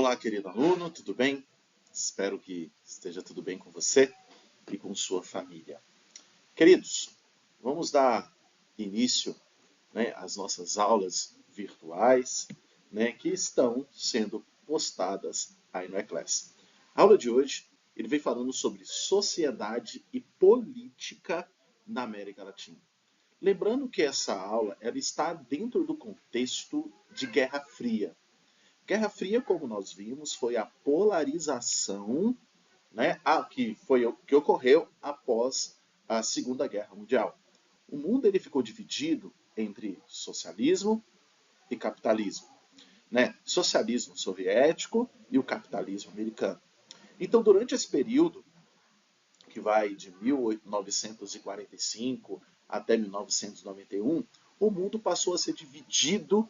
Olá, querido aluno, tudo bem? Espero que esteja tudo bem com você e com sua família. Queridos, vamos dar início, às nossas aulas virtuais, que estão sendo postadas aí no eClass. A aula de hoje, ele vem falando sobre sociedade e política na América Latina. Lembrando que essa aula ela está dentro do contexto de Guerra Fria. Guerra Fria, como nós vimos, foi a polarização, que ocorreu após a Segunda Guerra Mundial. O mundo ele ficou dividido entre socialismo e capitalismo, socialismo soviético e o capitalismo americano. Então, durante esse período, que vai de 1945 até 1991, o mundo passou a ser dividido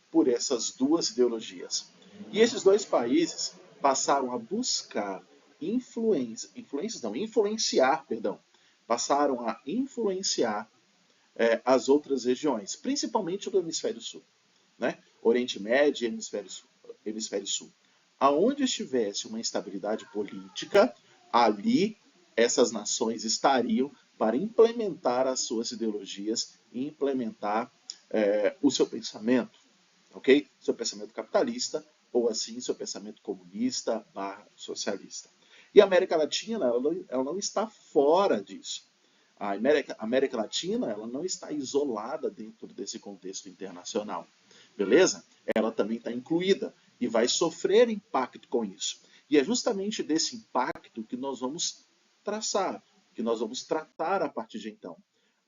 por essas duas ideologias. E esses dois países passaram a buscar passaram a influenciar as outras regiões, principalmente do Hemisfério Sul, Oriente Médio e Hemisfério Sul. Aonde estivesse uma instabilidade política, ali essas nações estariam para implementar as suas ideologias e implementar o seu pensamento, ok? Seu pensamento capitalista ou assim seu pensamento comunista / socialista. E a América Latina ela não está fora disso. A América Latina ela não está isolada dentro desse contexto internacional, beleza? Ela também está incluída e vai sofrer impacto com isso. E é justamente desse impacto que nós vamos traçar, que nós vamos tratar a partir de então.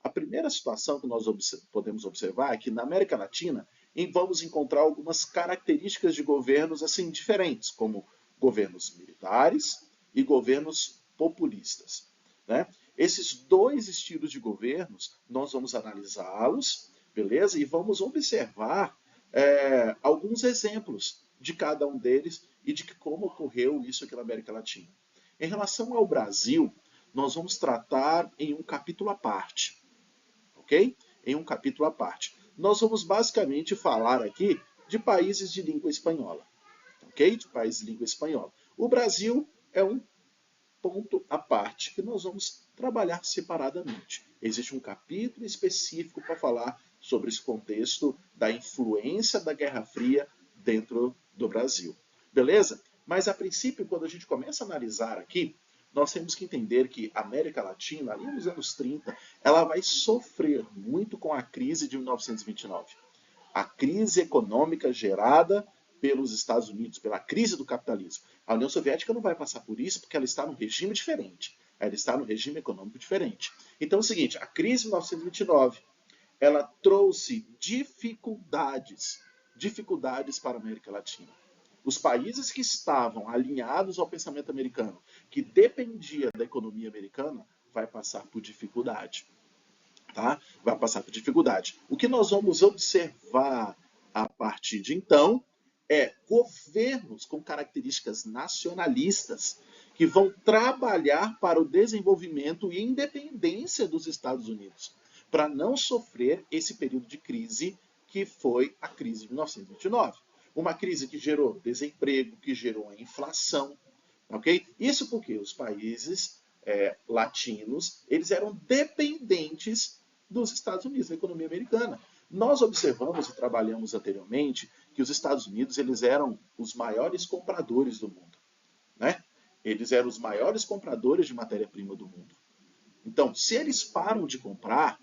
A primeira situação que nós podemos observar é que na América Latina vamos encontrar algumas características de governos assim diferentes, como governos militares e governos populistas. Esses dois estilos de governos, nós vamos analisá-los, beleza? E vamos observar alguns exemplos de cada um deles e de como ocorreu isso aqui na América Latina. Em relação ao Brasil, nós vamos tratar em um capítulo à parte, ok? Em um capítulo à parte. Nós vamos basicamente falar aqui de países de língua espanhola, ok? De países de língua espanhola. O Brasil é um ponto à parte que nós vamos trabalhar separadamente. Existe um capítulo específico para falar sobre esse contexto da influência da Guerra Fria dentro do Brasil. Beleza? Mas a princípio, quando a gente começa a analisar aqui, nós temos que entender que a América Latina, ali nos anos 30, ela vai sofrer muito com a crise de 1929. A crise econômica gerada pelos Estados Unidos, pela crise do capitalismo. A União Soviética não vai passar por isso porque ela está num regime diferente. Ela está num regime econômico diferente. Então é o seguinte, a crise de 1929, ela trouxe dificuldades para a América Latina. Os países que estavam alinhados ao pensamento americano, que dependia da economia americana, vai passar por dificuldade. Tá? Vai passar por dificuldade. O que nós vamos observar a partir de então é governos com características nacionalistas que vão trabalhar para o desenvolvimento e independência dos Estados Unidos, para não sofrer esse período de crise que foi a crise de 1929. Uma crise que gerou desemprego, que gerou a inflação, ok? Isso porque os países latinos, eles eram dependentes dos Estados Unidos, da economia americana. Nós observamos e trabalhamos anteriormente que os Estados Unidos eles eram os maiores compradores do mundo. Eles eram os maiores compradores de matéria-prima do mundo. Então, se eles param de comprar,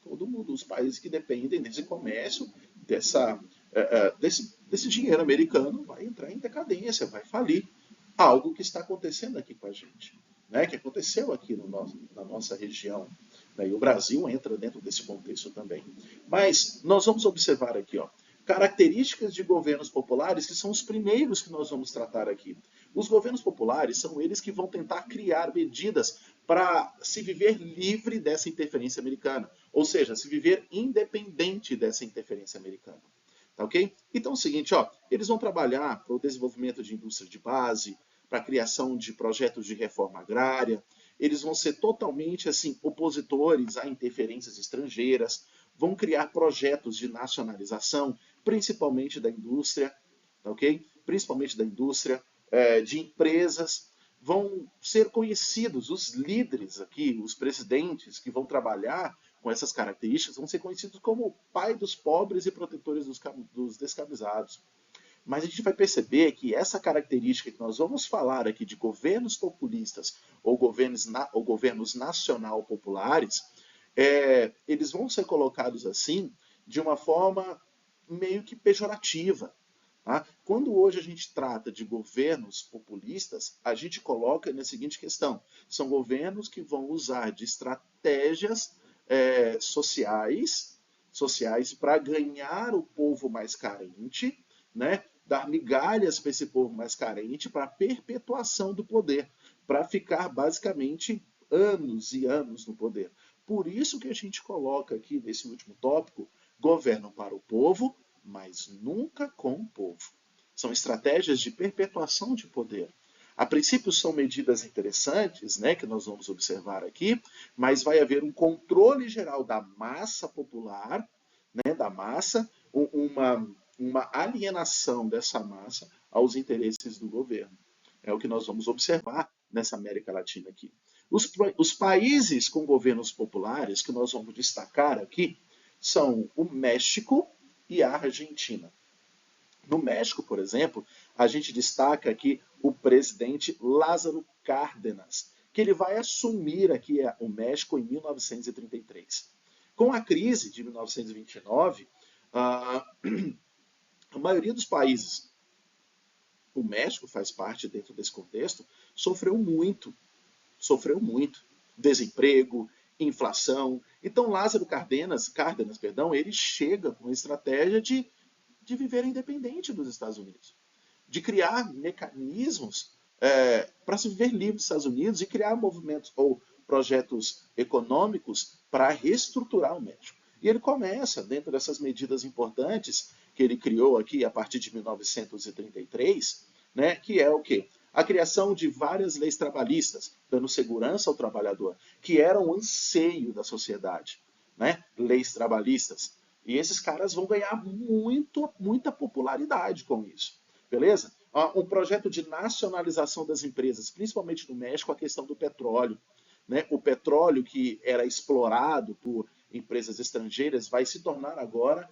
todo mundo, os países que dependem desse comércio, desse dinheiro americano, vai entrar em decadência, vai falir. Algo que está acontecendo aqui com a gente, que aconteceu aqui na nossa região. E o Brasil entra dentro desse contexto também. Mas nós vamos observar aqui, características de governos populares que são os primeiros que nós vamos tratar aqui. Os governos populares são eles que vão tentar criar medidas para se viver livre dessa interferência americana, ou seja, se viver independente dessa interferência americana. Tá ok? Então é o seguinte, eles vão trabalhar para o desenvolvimento de indústria de base, para a criação de projetos de reforma agrária, eles vão ser totalmente assim opositores a interferências estrangeiras, vão criar projetos de nacionalização, principalmente da indústria, ok? Principalmente da indústria, de empresas, vão ser conhecidos, os líderes aqui, os presidentes que vão trabalhar com essas características, vão ser conhecidos como o pai dos pobres e protetores dos descamisados. Mas a gente vai perceber que essa característica que nós vamos falar aqui de governos populistas ou governos nacional populares, eles vão ser colocados assim de uma forma meio que pejorativa. Tá? Quando hoje a gente trata de governos populistas, a gente coloca na seguinte questão: são governos que vão usar de estratégias sociais para ganhar o povo mais carente, né? Dar migalhas para esse povo mais carente para a perpetuação do poder, para ficar basicamente anos e anos no poder. Por isso que a gente coloca aqui nesse último tópico, governam para o povo, mas nunca com o povo. São estratégias de perpetuação de poder. A princípio são medidas interessantes, né, que nós vamos observar aqui, mas vai haver um controle geral da massa popular, né, da massa, uma alienação dessa massa aos interesses do governo. É o que nós vamos observar nessa América Latina aqui. Os países com governos populares que nós vamos destacar aqui são o México e a Argentina. No México, por exemplo, a gente destaca aqui o presidente Lázaro Cárdenas, que ele vai assumir aqui o México em 1933. Com a crise de 1929, a maioria dos países, o México faz parte dentro desse contexto, sofreu muito. Desemprego, inflação. Então Lázaro Cárdenas, ele chega com a estratégia de viver independente dos Estados Unidos, de criar mecanismos para se viver livre dos Estados Unidos e criar movimentos ou projetos econômicos para reestruturar o México. E ele começa, dentro dessas medidas importantes que ele criou aqui a partir de 1933, né, que é o quê? A criação de várias leis trabalhistas, dando segurança ao trabalhador, que era um anseio da sociedade, leis trabalhistas. E esses caras vão ganhar muita popularidade com isso. Beleza? Um projeto de nacionalização das empresas, principalmente no México, a questão do petróleo. Né? O petróleo que era explorado por empresas estrangeiras vai se tornar agora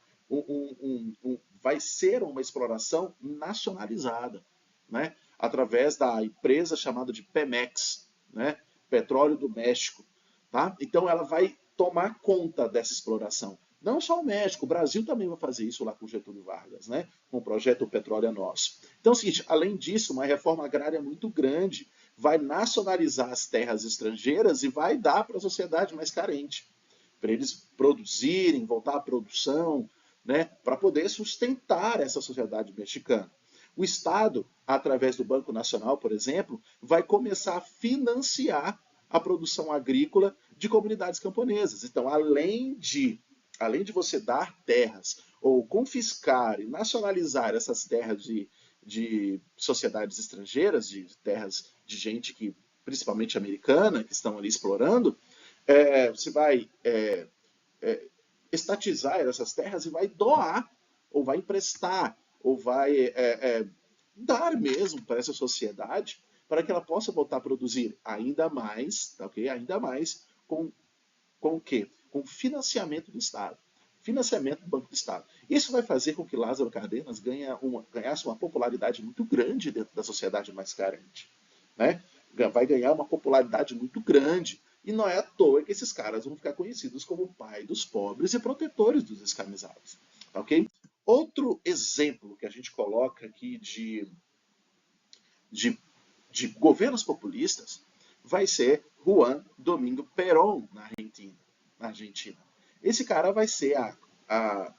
vai ser uma exploração nacionalizada, né? Através da empresa chamada de Pemex, né? Petróleo do México. Tá? Então ela vai tomar conta dessa exploração. Não só o México, o Brasil também vai fazer isso lá com Getúlio Vargas, né? Com o projeto O Petróleo é Nosso. Então é o seguinte, além disso, uma reforma agrária muito grande vai nacionalizar as terras estrangeiras e vai dar para a sociedade mais carente, para eles produzirem, voltar à produção, né? Para poder sustentar essa sociedade mexicana. O Estado, através do Banco Nacional, por exemplo, vai começar a financiar a produção agrícola de comunidades camponesas. Então, além de você dar terras ou confiscar e nacionalizar essas terras de sociedades estrangeiras, de terras de gente que, principalmente americana, que estão ali explorando, você vai estatizar essas terras e vai doar, ou vai emprestar, ou vai dar mesmo para essa sociedade para que ela possa voltar a produzir ainda mais, tá, ok? Ainda mais com o quê? Com financiamento do Estado. Financiamento do Banco do Estado. Isso vai fazer com que Lázaro Cárdenas ganhasse uma popularidade muito grande dentro da sociedade mais carente. Né? Vai ganhar uma popularidade muito grande. E não é à toa que esses caras vão ficar conhecidos como o pai dos pobres e protetores dos escravizados. Ok? Outro exemplo que a gente coloca aqui de governos populistas vai ser Juan Domingo Perón na Argentina. Esse cara vai ser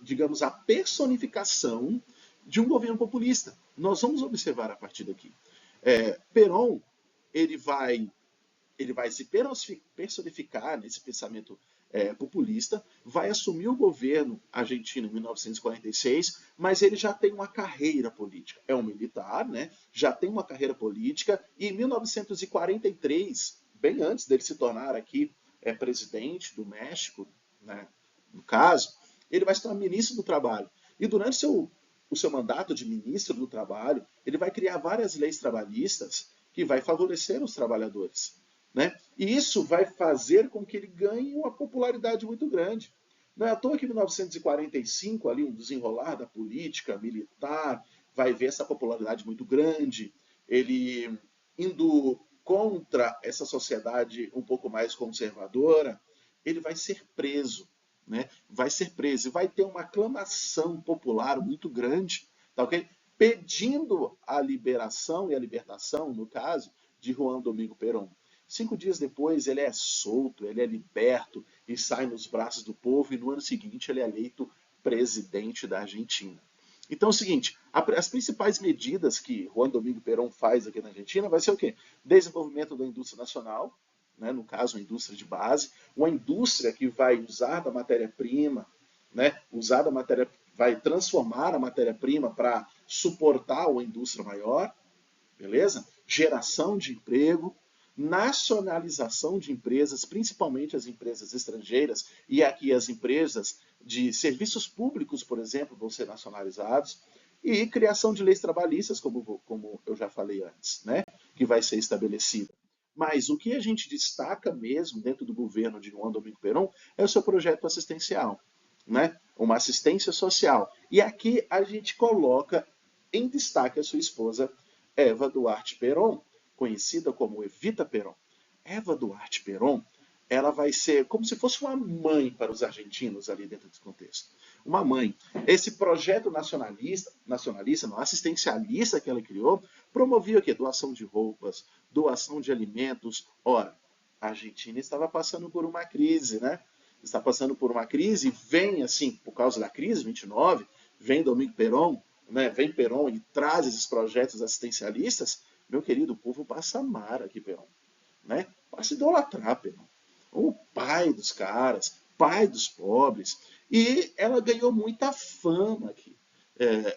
digamos, a personificação de um governo populista. Nós vamos observar a partir daqui. Perón, ele vai se personificar nesse pensamento populista, vai assumir o governo argentino em 1946, mas ele já tem uma carreira política. É um militar, né? Já tem uma carreira política, e em 1943, bem antes dele se tornar aqui presidente do México, né, no caso, ele vai se tornar ministro do Trabalho. E durante o seu mandato de ministro do Trabalho, ele vai criar várias leis trabalhistas que vai favorecer os trabalhadores, né? E isso vai fazer com que ele ganhe uma popularidade muito grande. Não é à toa que em 1945, ali, um desenrolar da política militar, vai ver essa popularidade muito grande, ele indo contra essa sociedade um pouco mais conservadora, ele vai ser preso, né? Vai ser preso e vai ter uma aclamação popular muito grande, tá ok? Pedindo a liberação e a libertação, no caso, de Juan Domingo Perón. 5 dias depois, ele é solto, ele é liberto e sai nos braços do povo, e no ano seguinte ele é eleito presidente da Argentina. Então é o seguinte, as principais medidas que Juan Domingo Perón faz aqui na Argentina vai ser o quê? Desenvolvimento da indústria nacional, né, no caso a indústria de base, uma indústria que vai usar da matéria-prima, né, vai transformar a matéria-prima para suportar uma indústria maior, beleza? Geração de emprego, nacionalização de empresas, principalmente as empresas estrangeiras, e aqui as empresas de serviços públicos, por exemplo, vão ser nacionalizados, e criação de leis trabalhistas, como eu já falei antes, né? Que vai ser estabelecida. Mas o que a gente destaca mesmo dentro do governo de Juan Domingo Perón é o seu projeto assistencial, né? Uma assistência social. E aqui a gente coloca em destaque a sua esposa, Eva Duarte Perón, conhecida como Evita Perón. Eva Duarte Perón, ela vai ser como se fosse uma mãe para os argentinos ali dentro desse contexto. Uma mãe. Esse projeto nacionalista, não, assistencialista que ela criou, promovia o quê? Doação de roupas, doação de alimentos. Ora, a Argentina estava passando por uma crise, né? Está passando por uma crise, vem assim, por causa da crise, 29, vem Domingo Perón, né? Vem Perón e traz esses projetos assistencialistas. Meu querido, o povo passa a amar aqui Perón, né? Passa a idolatrar Perón. O pai dos caras, pai dos pobres. E ela ganhou muita fama aqui.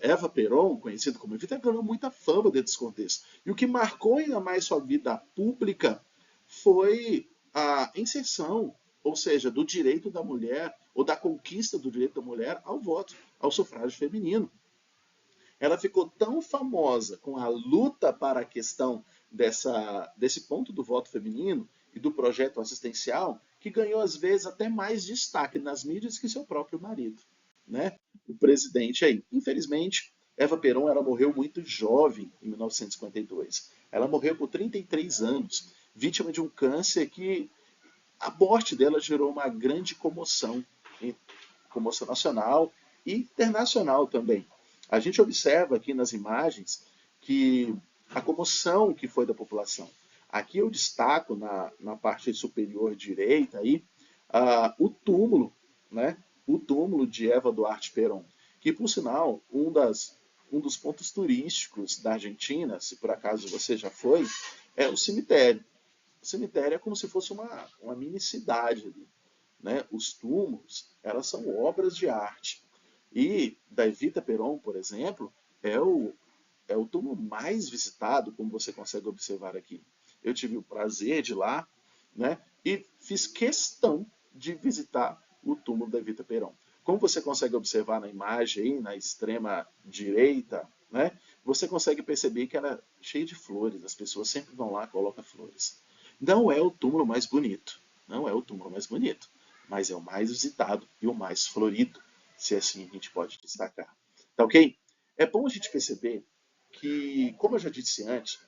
Eva Perón, conhecida como Evita, ganhou muita fama dentro desse contexto. E o que marcou ainda mais sua vida pública foi a inserção, ou seja, do direito da mulher, ou da conquista do direito da mulher ao voto, ao sufrágio feminino. Ela ficou tão famosa com a luta para a questão desse ponto do voto feminino e do projeto assistencial, que ganhou às vezes até mais destaque nas mídias que seu próprio marido, né? O presidente aí. Infelizmente, Eva Perón, ela morreu muito jovem em 1952. Ela morreu com 33 anos, vítima de um câncer que a morte dela gerou uma grande comoção nacional e internacional também. A gente observa aqui nas imagens que a comoção que foi da população. Aqui eu destaco na parte superior direita aí, o túmulo, né? O túmulo de Eva Duarte Perón, que por sinal um dos pontos turísticos da Argentina, se por acaso você já foi, é o cemitério. O cemitério é como se fosse uma mini cidade ali, né? Os túmulos, elas são obras de arte. E da Evita Perón, por exemplo, é o túmulo mais visitado, como você consegue observar aqui. Eu tive o prazer de ir lá, né? E fiz questão de visitar o túmulo da Evita Perón. Como você consegue observar na imagem aí, na extrema direita, né? Você consegue perceber que ela é cheia de flores. As pessoas sempre vão lá e colocam flores. Não é o túmulo mais bonito. Não é o túmulo mais bonito. Mas é o mais visitado e o mais florido, se assim a gente pode destacar. Tá ok? É bom a gente perceber que, como eu já disse antes,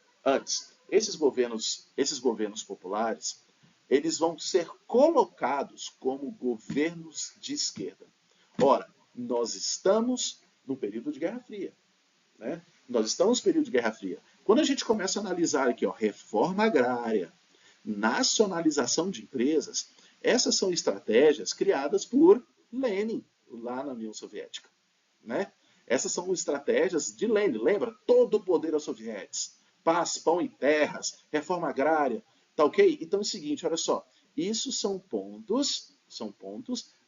esses governos populares, eles vão ser colocados como governos de esquerda. Ora, nós estamos no período de Guerra Fria, né? Nós estamos no período de Guerra Fria. Quando a gente começa a analisar aqui, ó, reforma agrária, nacionalização de empresas, essas são estratégias criadas por Lenin, lá na União Soviética, né? Essas são estratégias de Lenin, lembra? Todo o poder aos soviéticos. Paz, pão e terras, reforma agrária, tá ok? Então é o seguinte, olha só, isso são pontos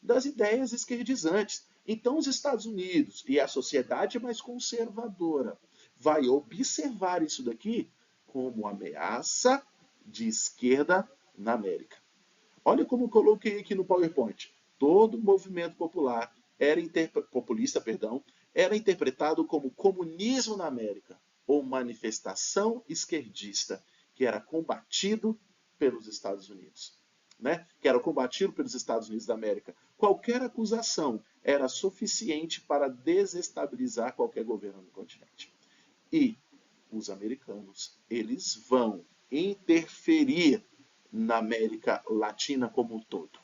das ideias esquerdizantes. Então os Estados Unidos e a sociedade mais conservadora vai observar isso daqui como ameaça de esquerda na América. Olha como eu coloquei aqui no PowerPoint. Todo o movimento populista, era interpretado como comunismo na América, ou manifestação esquerdista, que era combatido pelos Estados Unidos. Né? Que era combatido pelos Estados Unidos da América. Qualquer acusação era suficiente para desestabilizar qualquer governo no continente. E os americanos, eles vão interferir na América Latina como um todo.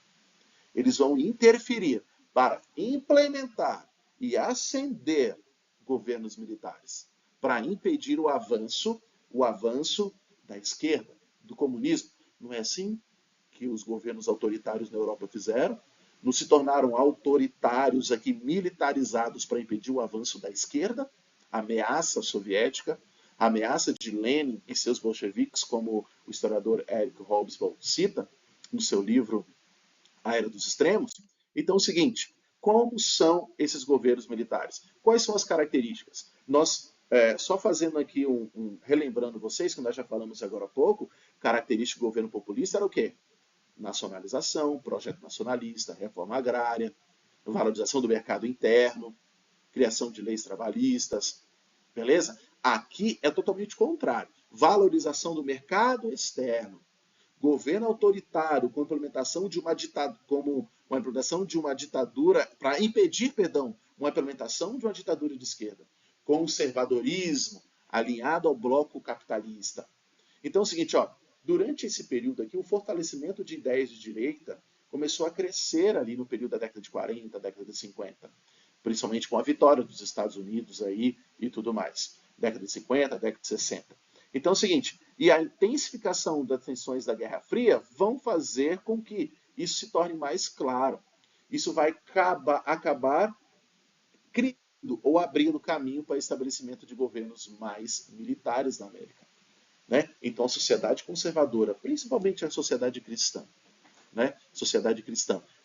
Eles vão interferir para implementar e ascender governos militares, para impedir o avanço da esquerda, do comunismo. Não é assim que os governos autoritários na Europa fizeram? Não se tornaram autoritários aqui, militarizados para impedir o avanço da esquerda? A ameaça soviética, a ameaça de Lenin e seus bolcheviques, como o historiador Eric Hobsbawm cita no seu livro A Era dos Extremos. Então é o seguinte, como são esses governos militares? Quais são as características? Nós, só fazendo aqui relembrando vocês, que nós já falamos agora há pouco, característica do governo populista era o quê? Nacionalização, projeto nacionalista, reforma agrária, valorização do mercado interno, criação de leis trabalhistas, beleza? Aqui é totalmente contrário. Valorização do mercado externo, governo autoritário com implementação de uma ditadura, para impedir, uma implementação de uma ditadura de esquerda. Conservadorismo alinhado ao bloco capitalista. Então é o seguinte, ó, durante esse período aqui, o fortalecimento de ideias de direita começou a crescer ali no período da década de 40, década de 50, principalmente com a vitória dos Estados Unidos aí e tudo mais. Década de 50, década de 60. Então é o seguinte, e a intensificação das tensões da Guerra Fria vão fazer com que isso se torne mais claro. Isso vai acabar criando ou abrindo caminho para o estabelecimento de governos mais militares na América. Né? Então a sociedade conservadora, principalmente a sociedade cristã,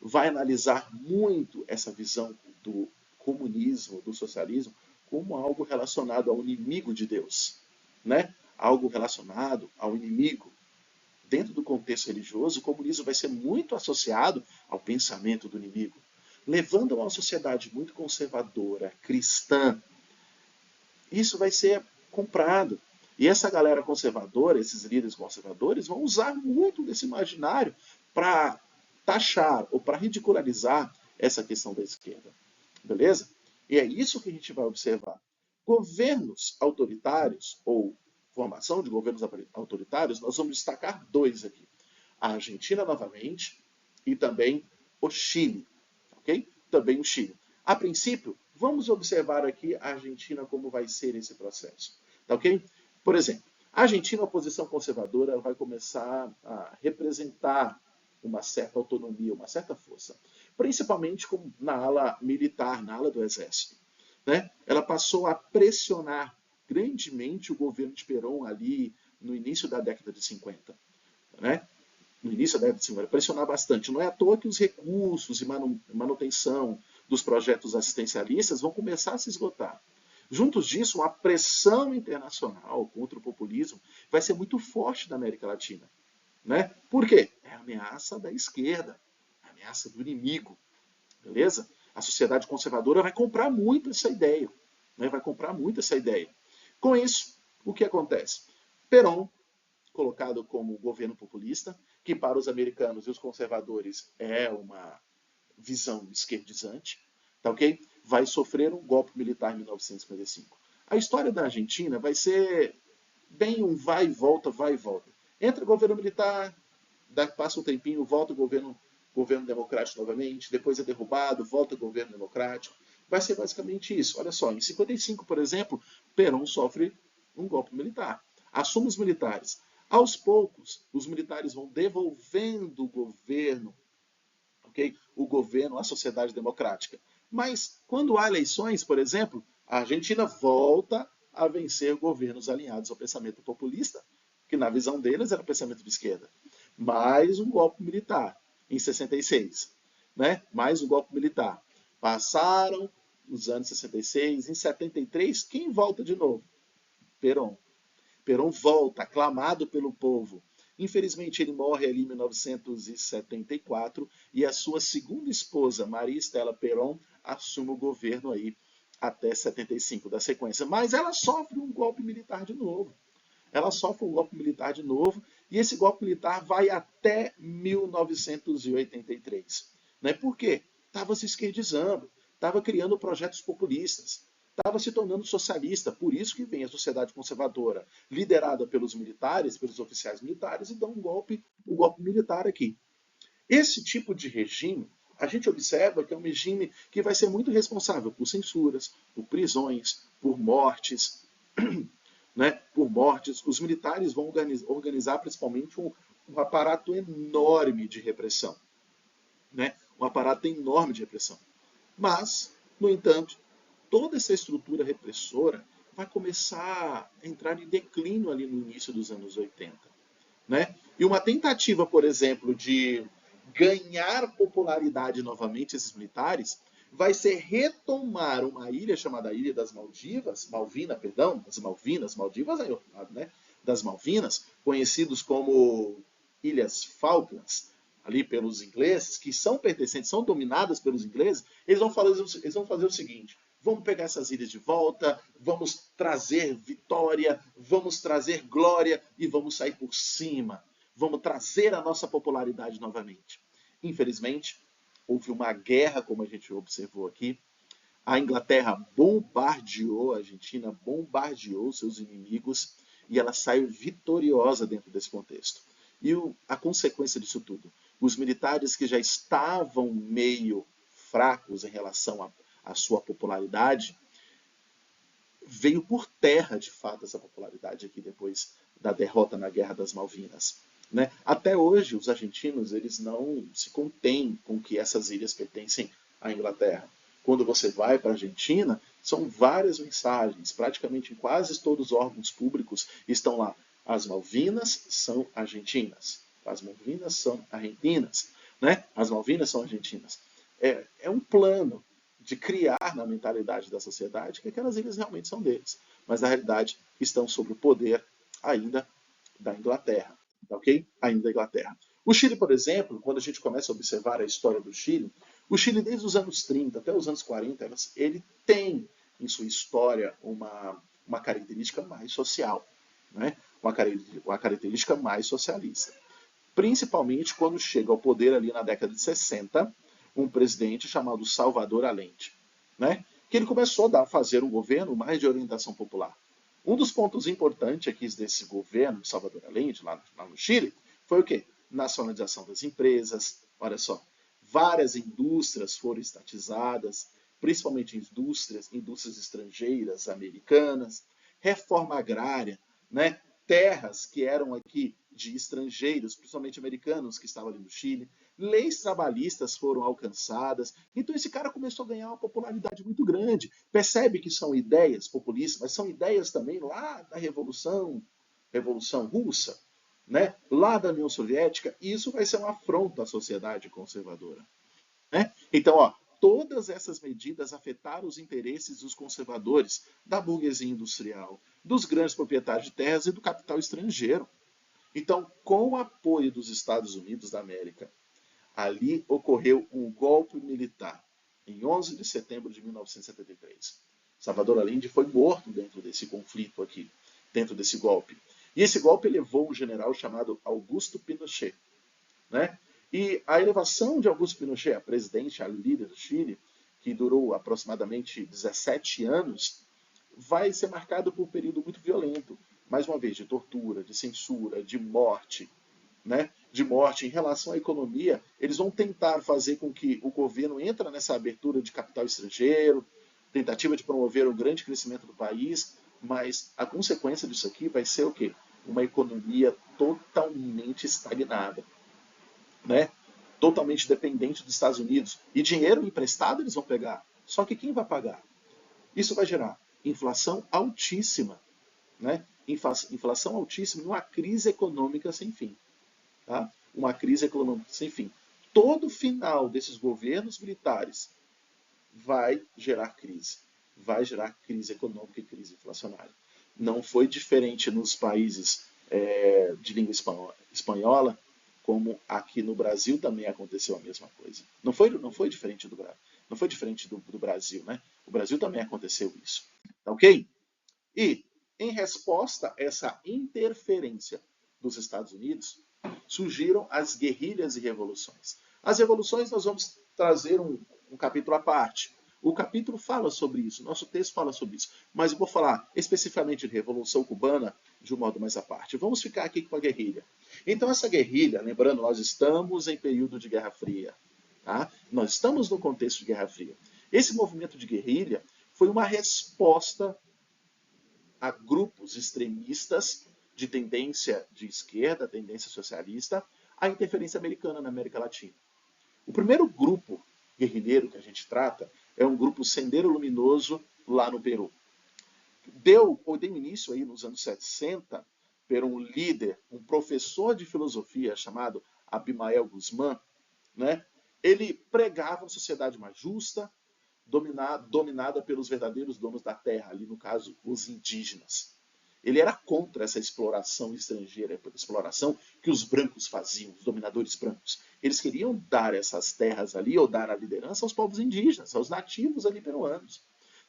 vai analisar muito essa visão do comunismo, do socialismo, como algo relacionado ao inimigo de Deus. Né? Algo relacionado ao inimigo. Dentro do contexto religioso, o comunismo vai ser muito associado ao pensamento do inimigo, levando a uma sociedade muito conservadora, cristã. Isso vai ser comprado. E essa galera conservadora, esses líderes conservadores, vão usar muito desse imaginário para taxar ou para ridicularizar essa questão da esquerda. Beleza? E é isso que a gente vai observar. Governos autoritários, ou formação de governos autoritários, nós vamos destacar dois aqui. A Argentina novamente e também o Chile. Ok? Também o Chile. A princípio, vamos observar aqui a Argentina como vai ser esse processo. Tá ok? Por exemplo, a Argentina, a oposição conservadora, vai começar a representar uma certa autonomia, uma certa força, principalmente na ala militar, na ala do exército. Né? Ela passou a pressionar grandemente o governo de Perón ali no início da década de 50. Né? No início da década de 50, pressionar bastante. Não é à toa que os recursos e manutenção dos projetos assistencialistas vão começar a se esgotar. Juntos disso, a pressão internacional contra o populismo vai ser muito forte na América Latina. Né? Por quê? É a ameaça da esquerda, a ameaça do inimigo. Beleza? A sociedade conservadora vai comprar muito essa ideia. Né? Vai comprar muito essa ideia. Com isso, o que acontece? Perón, colocado como governo populista, que para os americanos e os conservadores é uma visão esquerdizante, tá ok? Vai sofrer um golpe militar em 1955. A história da Argentina vai ser bem um vai e volta, vai e volta. Entra o governo militar, passa um tempinho, volta o governo democrático novamente, depois é derrubado, volta o governo democrático. Vai ser basicamente isso. Olha só, em 55, por exemplo, Perón sofre um golpe militar. Assume os militares. Aos poucos, os militares vão devolvendo o governo, okay? O governo à sociedade democrática. Mas, quando há eleições, por exemplo, a Argentina volta a vencer governos alinhados ao pensamento populista, que na visão deles era pensamento de esquerda. Mais um golpe militar, em 66. Né? Mais um golpe militar. Passaram os anos 66, em 73, quem volta de novo? Perón. Perón volta, aclamado pelo povo. Infelizmente, ele morre ali em 1974 e a sua segunda esposa, Maria Estela Perón, assume o governo aí até 75 da sequência. Mas ela sofre um golpe militar de novo. Ela sofre um golpe militar de novo, e esse golpe militar vai até 1983. Né? Por quê? Estava se esquerdizando, estava criando projetos populistas, estava se tornando socialista. Por isso que vem a sociedade conservadora, liderada pelos militares, pelos oficiais militares, e dão um golpe militar aqui. Esse tipo de regime, a gente observa que é um regime que vai ser muito responsável por censuras, por prisões, por mortes, né? Por mortes. Os militares vão organizar principalmente um aparato enorme de repressão, né? Um aparato enorme de repressão. Mas, no entanto, toda essa estrutura repressora vai começar a entrar em declínio ali no início dos anos 80. Né? E uma tentativa, por exemplo, de ganhar popularidade novamente, esses militares, vai ser retomar uma ilha chamada Ilha das Maldivas, Maldivas é outro lado, né? Das Malvinas, conhecidos como Ilhas Falklands, ali pelos ingleses, que são pertencentes, são dominadas pelos ingleses. Eles vão fazer o seguinte: vamos pegar essas ilhas de volta, vamos trazer vitória, vamos trazer glória e vamos sair por cima. Vamos trazer a nossa popularidade novamente. Infelizmente, houve uma guerra, como a gente observou aqui. A Inglaterra bombardeou a Argentina, bombardeou seus inimigos e ela saiu vitoriosa dentro desse contexto. E a consequência disso tudo? Os militares que já estavam meio fracos em relação à sua popularidade, veio por terra, de fato, essa popularidade aqui depois da derrota na Guerra das Malvinas. Né? Até hoje, os argentinos eles não se contêm com que essas ilhas pertencem à Inglaterra. Quando você vai para a Argentina, são várias mensagens, praticamente em quase todos os órgãos públicos estão lá. As Malvinas são argentinas. As Malvinas são argentinas. Né? As Malvinas são argentinas. É um plano de criar na mentalidade da sociedade que aquelas ilhas realmente são deles. Mas na realidade estão sob o poder ainda da Inglaterra. Ok? Ainda da Inglaterra. O Chile, por exemplo, quando a gente começa a observar a história do Chile, o Chile desde os anos 30 até os anos 40, ele tem em sua história uma característica mais social, né? Uma característica mais socialista. Principalmente quando chega ao poder ali na década de 60, um presidente chamado Salvador Allende, né? Que ele começou a fazer um governo mais de orientação popular. Um dos pontos importantes aqui desse governo, Salvador Allende, lá no Chile, foi o quê? Nacionalização das empresas. Olha só, várias indústrias foram estatizadas, principalmente indústrias estrangeiras, americanas, reforma agrária, né? Terras que eram aqui de estrangeiros, principalmente americanos que estavam ali no Chile, leis trabalhistas foram alcançadas. Então esse cara começou a ganhar uma popularidade muito grande. Percebe que são ideias populistas, mas são ideias também lá da Revolução Russa, né? Lá da União Soviética, e isso vai ser uma afronta à sociedade conservadora. Né? Então, todas essas medidas afetaram os interesses dos conservadores, da burguesia industrial, dos grandes proprietários de terras e do capital estrangeiro. Então, com o apoio dos Estados Unidos da América, ali ocorreu um golpe militar, em 11 de setembro de 1973. Salvador Allende foi morto dentro desse conflito aqui, dentro desse golpe. E esse golpe levou um general chamado Augusto Pinochet. Né? E a elevação de Augusto Pinochet a presidente, a líder do Chile, que durou aproximadamente 17 anos, vai ser marcado por um período muito violento, mais uma vez, de tortura, de censura, de morte, né? De morte. Em relação à economia, eles vão tentar fazer com que o governo entre nessa abertura de capital estrangeiro, tentativa de promover o grande crescimento do país, mas a consequência disso aqui vai ser o quê? Uma economia totalmente estagnada, né? Totalmente dependente dos Estados Unidos. E dinheiro emprestado eles vão pegar. Só que quem vai pagar? Isso vai gerar inflação altíssima, né? Inflação altíssima e uma crise econômica sem fim. Tá? Uma crise econômica sem fim. Todo final desses governos militares vai gerar crise. Vai gerar crise econômica e crise inflacionária. Não foi diferente nos países de língua espanhola, como aqui no Brasil também aconteceu a mesma coisa. Não foi diferente do Brasil, né? No Brasil também aconteceu isso. Tá ok? E, em resposta a essa interferência dos Estados Unidos, surgiram as guerrilhas e revoluções. As revoluções nós vamos trazer um capítulo à parte. O capítulo fala sobre isso, nosso texto fala sobre isso, mas eu vou falar especificamente de Revolução Cubana de um modo mais à parte. Vamos ficar aqui com a guerrilha. Então essa guerrilha, lembrando, nós estamos em período de Guerra Fria. Tá? Nós estamos no contexto de Guerra Fria. Esse movimento de guerrilha foi uma resposta a grupos extremistas de tendência de esquerda, tendência socialista, à interferência americana na América Latina. O primeiro grupo guerrilheiro que a gente trata é um grupo Sendero Luminoso lá no Peru. Deu início aí nos anos 60 por um líder, um professor de filosofia chamado Abimael Guzmán, né? Ele pregava uma sociedade mais justa, dominada pelos verdadeiros donos da terra, ali no caso, os indígenas. Ele era contra essa exploração estrangeira, exploração que os brancos faziam, os dominadores brancos. Eles queriam dar essas terras ali, ou dar a liderança aos povos indígenas, aos nativos ali peruanos.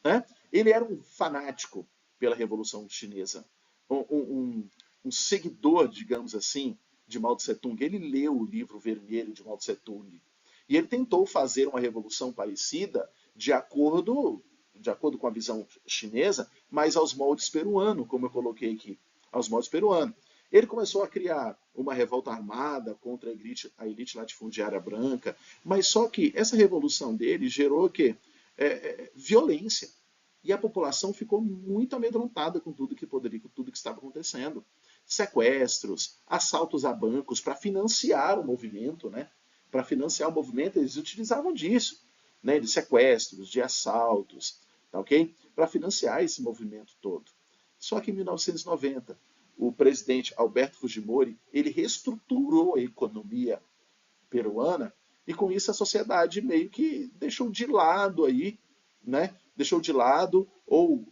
Né? Ele era um fanático pela Revolução Chinesa, um seguidor, digamos assim, de Mao Tse-tung. Ele leu o livro vermelho de Mao Tse-tung. E ele tentou fazer uma revolução parecida de acordo com a visão chinesa, mas aos moldes peruanos, como eu coloquei aqui, aos moldes peruanos. Ele começou a criar uma revolta armada contra a elite latifundiária branca, mas só que essa revolução dele gerou o quê? Violência. E a população ficou muito amedrontada com tudo que estava acontecendo. Sequestros, assaltos a bancos para financiar o movimento, né? Para financiar o movimento, eles utilizavam disso, né? De sequestros, de assaltos, tá ok? Para financiar esse movimento todo. Só que em 1990, o presidente Alberto Fujimori, ele reestruturou a economia peruana e com isso a sociedade meio que deixou de lado aí, né? Deixou de lado ou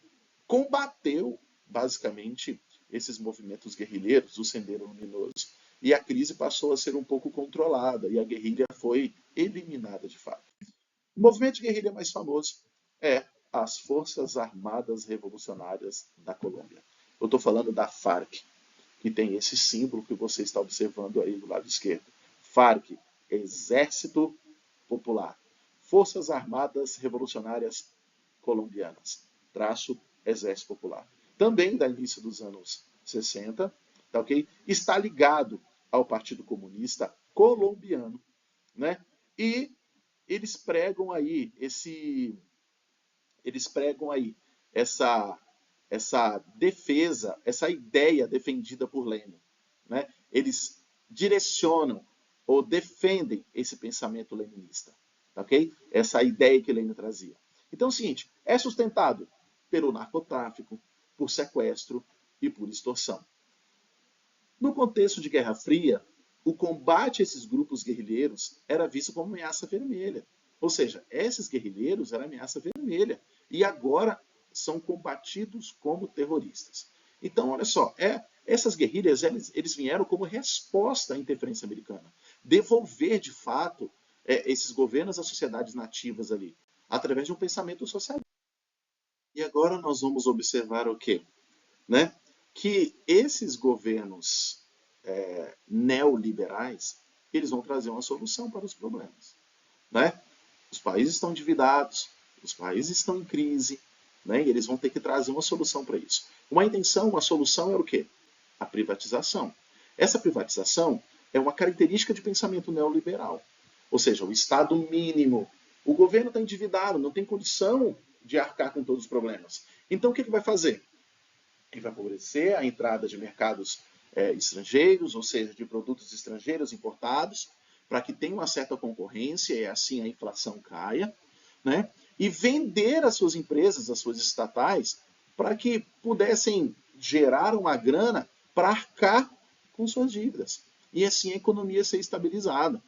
combateu basicamente esses movimentos guerrilheiros, o Sendero Luminoso. E a crise passou a ser um pouco controlada e a guerrilha foi eliminada de fato. O movimento de guerrilha mais famoso é as Forças Armadas Revolucionárias da Colômbia. Eu estou falando da FARC, que tem esse símbolo que você está observando aí do lado esquerdo. FARC, Exército Popular. Forças Armadas Revolucionárias Colombianas, traço Exército Popular. Também da início dos anos 60, tá ok? Está ligado ao Partido Comunista Colombiano, né? E eles pregam aí essa defesa, essa ideia defendida por Lenin, né? Eles direcionam ou defendem esse pensamento leninista, tá ok? Essa ideia que Lenin trazia. Então é o seguinte, é sustentado pelo narcotráfico, por sequestro e por extorsão. No contexto de Guerra Fria, o combate a esses grupos guerrilheiros era visto como ameaça vermelha. Ou seja, esses guerrilheiros eram ameaça vermelha e agora são combatidos como terroristas. Então, olha só, essas guerrilhas eles vieram como resposta à interferência americana. Devolver, de fato, esses governos às sociedades nativas ali, através de um pensamento socialista. E agora nós vamos observar o quê? Né? Que esses governos neoliberais, eles vão trazer uma solução para os problemas. Né? Os países estão endividados, os países estão em crise, né? E eles vão ter que trazer uma solução para isso. Uma solução é o quê? A privatização. Essa privatização é uma característica de pensamento neoliberal. Ou seja, o Estado mínimo. O governo está endividado, não tem condição de arcar com todos os problemas. Então o que ele vai fazer? Ele vai favorecer a entrada de mercados estrangeiros, ou seja, de produtos estrangeiros importados, para que tenha uma certa concorrência e assim a inflação caia, né? E vender as suas empresas, as suas estatais, para que pudessem gerar uma grana para arcar com suas dívidas. E assim a economia ser estabilizada.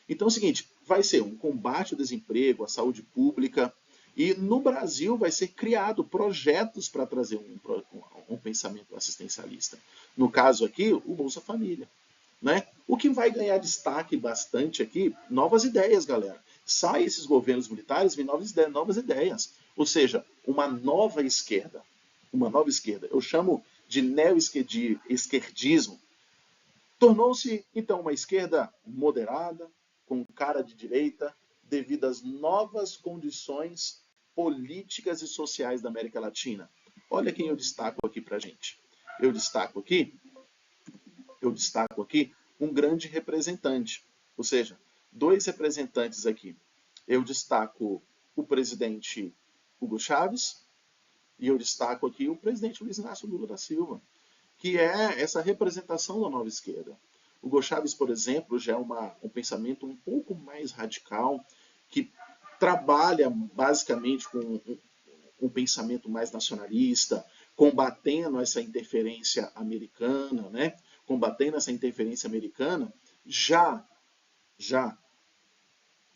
Então é o seguinte, vai ser um combate ao desemprego, à saúde pública, e no Brasil vai ser criado projetos para trazer um pensamento assistencialista. No caso aqui, o Bolsa Família. Né? O que vai ganhar destaque bastante aqui, novas ideias, galera. Sai esses governos militares, vem novas ideias. ou seja, uma nova esquerda. Uma nova esquerda. Eu chamo de neo-esquerdismo. Tornou-se, então, uma esquerda moderada, com cara de direita, devido às novas condições políticas e sociais da América Latina. Olha quem eu destaco aqui para a gente. Eu destaco aqui um grande representante, ou seja, dois representantes aqui. Eu destaco o presidente Hugo Chávez e eu destaco aqui o presidente Luiz Inácio Lula da Silva, que é essa representação da nova esquerda. Hugo Chávez, por exemplo, já é um pensamento um pouco mais radical, que trabalha basicamente com um pensamento mais nacionalista, combatendo essa interferência americana, né? Combatendo essa interferência americana. Já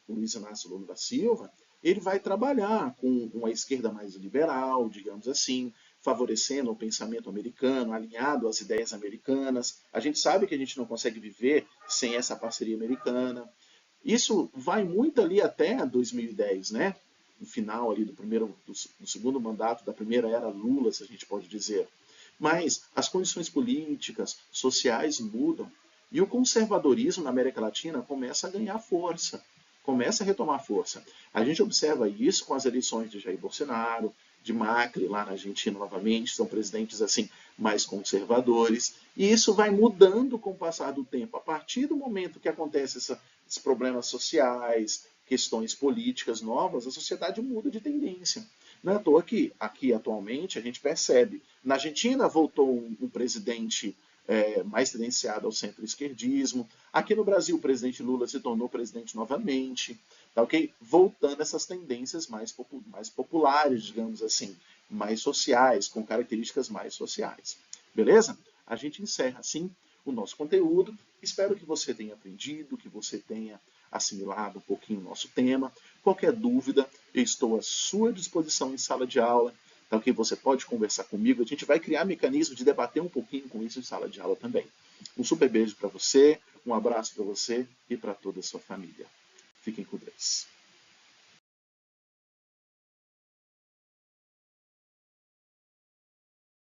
o Luiz Inácio Lula da Silva, ele vai trabalhar com uma esquerda mais liberal, digamos assim, favorecendo o pensamento americano, alinhado às ideias americanas. A gente sabe que a gente não consegue viver sem essa parceria americana. Isso vai muito ali até 2010, né? No final ali do segundo mandato da primeira era Lula, se a gente pode dizer. Mas as condições políticas, sociais mudam e o conservadorismo na América Latina começa a ganhar força, começa a retomar força. A gente observa isso com as eleições de Jair Bolsonaro, de Macri lá na Argentina novamente, são presidentes assim mais conservadores, e isso vai mudando com o passar do tempo. A partir do momento que acontece esses problemas sociais, questões políticas novas, a sociedade muda de tendência. Não é à toa que aqui atualmente a gente percebe. Na Argentina voltou um presidente mais tendenciado ao centro-esquerdismo. Aqui no Brasil, o presidente Lula se tornou presidente novamente, tá ok? Voltando essas tendências mais populares, digamos assim, mais sociais, com características mais sociais. Beleza? A gente encerra assim o nosso conteúdo. Espero que você tenha aprendido, que você tenha assimilado um pouquinho o nosso tema. Qualquer dúvida, eu estou à sua disposição em sala de aula. Tá ok? Você pode conversar comigo. A gente vai criar mecanismo de debater um pouquinho com isso em sala de aula também. Um super beijo para você, um abraço para você e para toda a sua família. Fiquem com Deus.